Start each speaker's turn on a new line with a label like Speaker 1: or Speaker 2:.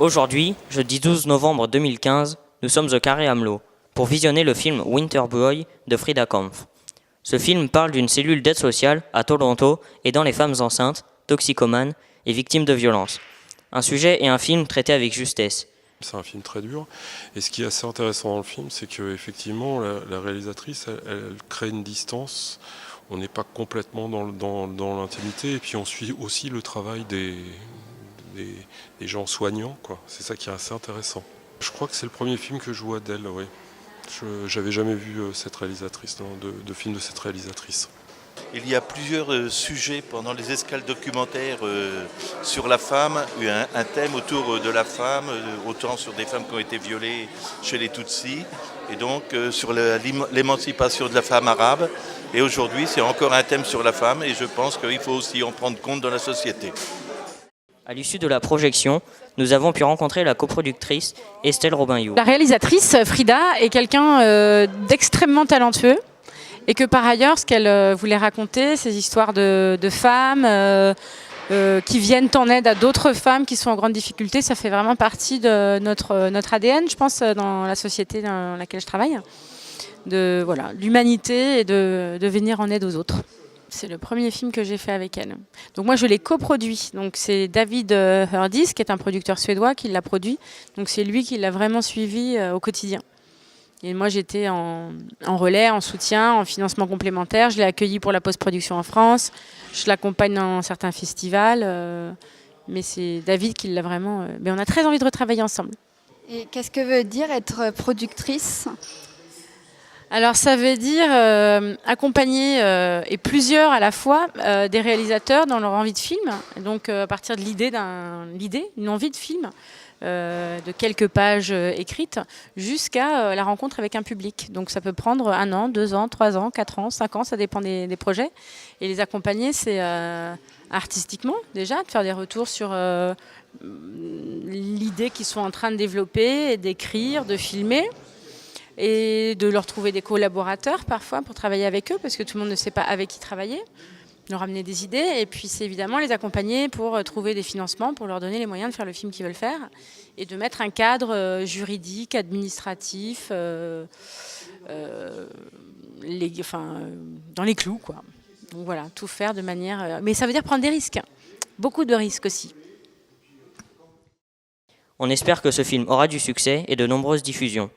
Speaker 1: Aujourd'hui, jeudi 12 novembre 2015, nous sommes au Carré Amelot pour visionner le film Winter Boy de Frida Kampf. Ce film parle d'une cellule d'aide sociale à Toronto aidant les femmes enceintes, toxicomanes et victimes de violences. Un sujet et un film traités avec justesse.
Speaker 2: C'est un film très dur et ce qui est assez intéressant dans le film, c'est qu'effectivement la réalisatrice, elle crée une distance. On n'est pas complètement dans l'intimité et puis on suit aussi le travail des gens soignants, quoi. C'est ça qui est assez intéressant. Je crois que c'est le premier film que je vois d'elle, oui. Je n'avais jamais vu cette réalisatrice, de film de cette réalisatrice.
Speaker 3: Il y a plusieurs sujets pendant les escales documentaires sur la femme, un thème autour de la femme, autant sur des femmes qui ont été violées chez les Tutsis, et donc sur l'émancipation de la femme arabe. Et aujourd'hui, c'est encore un thème sur la femme, et je pense qu'il faut aussi en prendre compte dans la société.
Speaker 1: À l'issue de la projection, nous avons pu rencontrer la coproductrice Estelle Robin-You.
Speaker 4: La réalisatrice, Frida, est quelqu'un d'extrêmement talentueux et que par ailleurs, ce qu'elle voulait raconter, ces histoires de femmes qui viennent en aide à d'autres femmes qui sont en grande difficulté, ça fait vraiment partie de notre ADN, je pense, dans la société dans laquelle je travaille, de l'humanité et de venir en aide aux autres. C'est le premier film que j'ai fait avec elle. Donc moi je l'ai coproduit. Donc c'est David Herdis, qui est un producteur suédois, qui l'a produit. Donc c'est lui qui l'a vraiment suivi au quotidien. Et moi j'étais en relais, en soutien, en financement complémentaire. Je l'ai accueilli pour la post-production en France. Je l'accompagne dans certains festivals. Mais c'est David qui l'a vraiment... Mais on a très envie de retravailler ensemble.
Speaker 5: Et qu'est-ce que veut dire être productrice ?
Speaker 4: Alors ça veut dire accompagner et plusieurs à la fois des réalisateurs dans leur envie de film. Donc à partir de une envie de film, de quelques pages écrites, jusqu'à la rencontre avec un public. Donc ça peut prendre 1 an, 2 ans, 3 ans, 4 ans, 5 ans, ça dépend des projets. Et les accompagner, c'est artistiquement déjà, de faire des retours sur l'idée qu'ils sont en train de développer, d'écrire, de filmer. Et de leur trouver des collaborateurs parfois pour travailler avec eux, parce que tout le monde ne sait pas avec qui travailler, leur amener des idées, et puis c'est évidemment les accompagner pour trouver des financements, pour leur donner les moyens de faire le film qu'ils veulent faire, et de mettre un cadre juridique, administratif, dans les clous, quoi. Donc voilà, tout faire de manière... Mais ça veut dire prendre des risques, beaucoup de risques aussi.
Speaker 1: On espère que ce film aura du succès et de nombreuses diffusions.